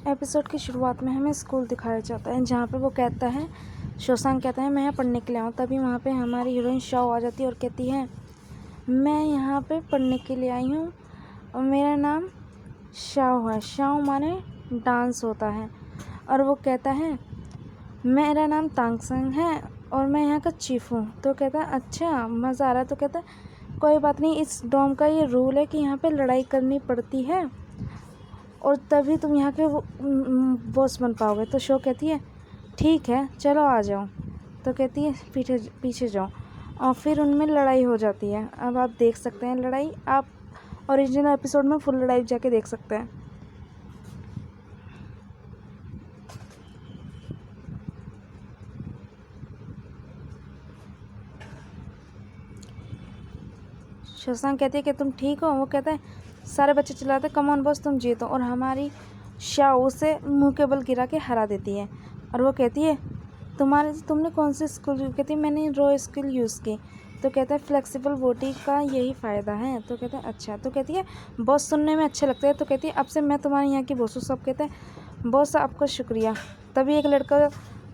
Episode की शुरुआत में हमें स्कूल दिखाया जाता है जहाँ पे वो कहता है, शशांक कहता है मैं यहाँ पढ़ने के लिए आऊँ। तभी वहाँ पे हमारी हीरोइन शाओ आ जाती है और कहती है मैं यहाँ पे पढ़ने के लिए आई हूँ और मेरा नाम शाओ है। शाओ माने डांस होता है। और वो कहता है मेरा नाम तांगसंग है और मैं यहाँ का चीफ हूँ। तो कहता है अच्छा मज़ा आ रहा है। तो कहता है कोई बात नहीं, इस डोम का ये रूल है कि यहाँ पे लड़ाई करनी पड़ती है और तभी तुम यहाँ के बॉस बन पाओगे। तो शो कहती है ठीक है चलो आ जाओ। तो कहती है पीछे जाओ और फिर उनमें लड़ाई हो जाती है। अब आप देख सकते हैं लड़ाई, आप ओरिजिनल एपिसोड में फुल लड़ाई जाके देख सकते हैं। शशांक कहती है कि तुम ठीक हो। वो कहता है सारे बच्चे चिल्लाते कम ऑन बॉस तुम जीतो और हमारी शाओ उसे मुंह के बल गिरा के हरा देती है। और वो कहती है तुमने कौन सी स्किल यूज़? कहती है मैंने रो स्किल यूज़ की। तो कहता है फ्लेक्सिबल बॉडी का यही फ़ायदा है। तो कहता है अच्छा। तो कहती है बॉस सुनने में अच्छे लगते हैं। तो कहती है अब से मैं तुम्हारे यहाँ की बॉस हूँ। सब कहते हैं बॉस आपका शुक्रिया। तभी एक लड़का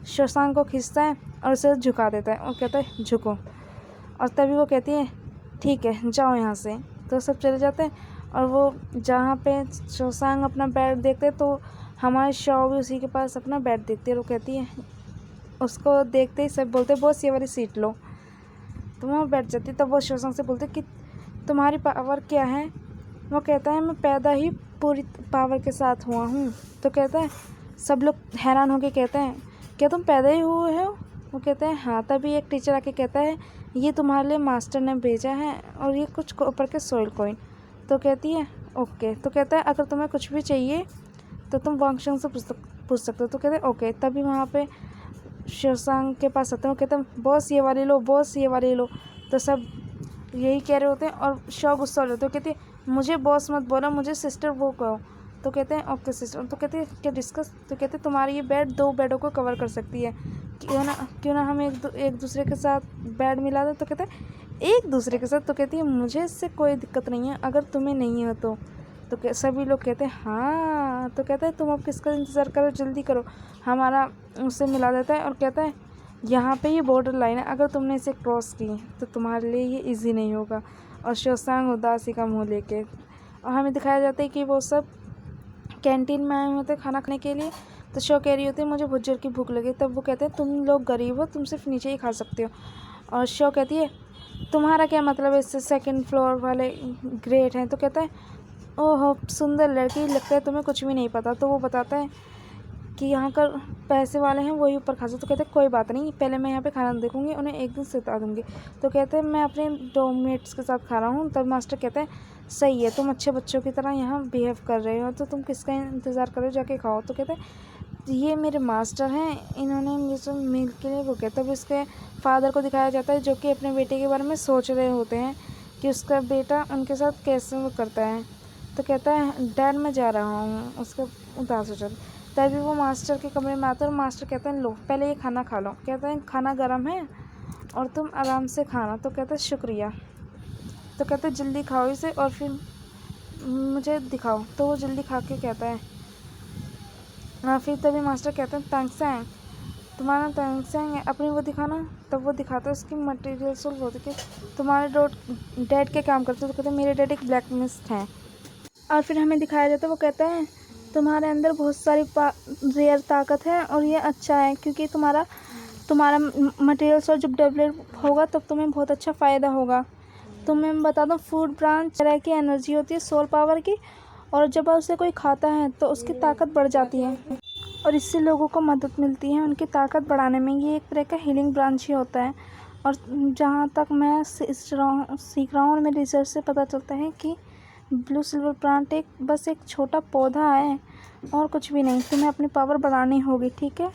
शशांक को खींचता है और उसे झुका देता है और कहता है झुको। और तभी वो कहती है ठीक है जाओ यहाँ से। तो सब चले जाते हैं और वो जहाँ पे शशांक अपना बेड देखते हैं तो हमारी शाओ भी उसी के पास अपना बेड देखती है। और वो कहती है उसको देखते ही सब बोलते बॉस ये वाली सीट लो। तो वहाँ बैठ जाती। तब वो शशांक से बोलते कि तुम्हारी पावर क्या है? वो कहता है मैं पैदा ही पूरी पावर के साथ हुआ हूँ। तो कहता है सब लोग हैरान होकर कहते हैं क्या तुम पैदा ही हुए हो? वो कहते हैं हाँ। तभी एक टीचर आके कहता है ये तुम्हारे लिए मास्टर ने भेजा है और ये कुछ ऊपर के सोइल कॉइन। तो कहती है ओके। तो कहता है अगर तुम्हें कुछ भी चाहिए तो तुम वांगशंग से पूछ सकते हो। तो कहते हैं ओके। तभी वहाँ पे शशांक के पास आते हैं। वो कहते हैं बॉस ये वाली लो, बॉस ये वाली लो। तो सब यही कह रहे होते हैं और शो गुस्सा हो जाते हैं। तो कहती है मुझे बॉस मत बोलो, मुझे सिस्टर वो कहो। तो कहते हैं ओके सिस्टर। तो कहते हैं क्या डिस्कस? तो कहते हैं तुम्हारी ये बेड 2 बेडों को कवर कर सकती है, क्यों ना हम एक दूसरे के साथ बेड मिला दें। तो कहते हैं एक दूसरे के साथ? तो कहती है मुझे इससे कोई दिक्कत नहीं है अगर तुम्हें नहीं हो तो। सभी लोग कहते हैं हाँ। तो कहता है तुम अब किसका इंतज़ार करो, जल्दी करो। हमारा उससे मिला देता है और कहता है यहाँ पे ये बॉर्डर लाइन है, अगर तुमने इसे क्रॉस की तो तुम्हारे लिए ये इजी नहीं होगा। और शशांक उदासी का मुँह लेके और हमें दिखाया जाता है कि वो सब कैंटीन में आए होते खाना खाने के लिए। तो शो कह रही होती है मुझे बहुत जोर की भूख लगी। तब वो कहते हैं तुम लोग गरीब हो, तुम सिर्फ नीचे ही खा सकते हो। और शो कहती है तुम्हारा क्या मतलब है इससे, सेकंड फ्लोर वाले ग्रेट हैं। तो कहता है ओहो सुंदर लड़की, लगता है तुम्हें कुछ भी नहीं पता। तो वो बताता है कि यहाँ कर पैसे वाले हैं वही ऊपर खा सकते। तो कहते हैं कोई बात नहीं, पहले मैं यहाँ पे खाना देखूंगी, उन्हें एक दिन सिता दूंगी। तो कहते हैं मैं अपने डोमेट्स के साथ खा रहा हूँ। तब मास्टर कहते हैं सही है, तुम अच्छे बच्चों की तरह यहाँ बिहेव कर रहे हो, तो तुम किसका इंतज़ार कर रहे हो, जाके खाओ। तो कहते हैं ये मेरे मास्टर हैं, इन्होंने मुझे मील के लिए वो कहते। तब इसके फादर को दिखाया जाता है जो कि अपने बेटे के बारे में सोच रहे होते हैं कि उसका बेटा उनके साथ कैसे वो करता है। तो कहता है डैड मैं जा रहा हूँ, उसका उदास हो जाता। तभी वो मास्टर के कमरे में आता है और मास्टर कहता है लो पहले ये खाना खा लो। कहता है खाना गर्म है और तुम आराम से खाना। तो कहता है शुक्रिया। तो कहते हैं जल्दी खाओ इसे और फिर मुझे दिखाओ। तो वो जल्दी खा के कहता है फिर तभी मास्टर कहते हैं तांगसेंग, तुम्हारा तांगसेंग है अपनी वो दिखाना। तब वो दिखाता है उसकी मटेरियल सोल्व होती है कि तुम्हारे डैड के काम करते। तो कहते हैं मेरे डैड एक ब्लैक मिस्ट हैं। और फिर हमें दिखाया जाता है वो कहता है तुम्हारे अंदर बहुत सारी रेयर ताकत है और ये अच्छा है क्योंकि तुम्हारा मटेरियल सोर्स जब डेवलप होगा तब तुम्हें बहुत अच्छा फ़ायदा होगा। तुम्हें मैं बता दूं फूड ब्रांच तरह की एनर्जी होती है सोल पावर की, और जब उसे कोई खाता है तो उसकी ताकत बढ़ जाती है और इससे लोगों को मदद मिलती है उनकी ताकत बढ़ाने में। ये एक तरह का हीलिंग ब्रांच ही होता है। और जहाँ तक मैं सीख रहा हूँ और मेरे रिसर्च से पता चलता है कि ब्लू सिल्वर प्लांट बस एक छोटा पौधा है और कुछ भी नहीं। तुम्हें अपनी पावर बढ़ानी होगी, ठीक है।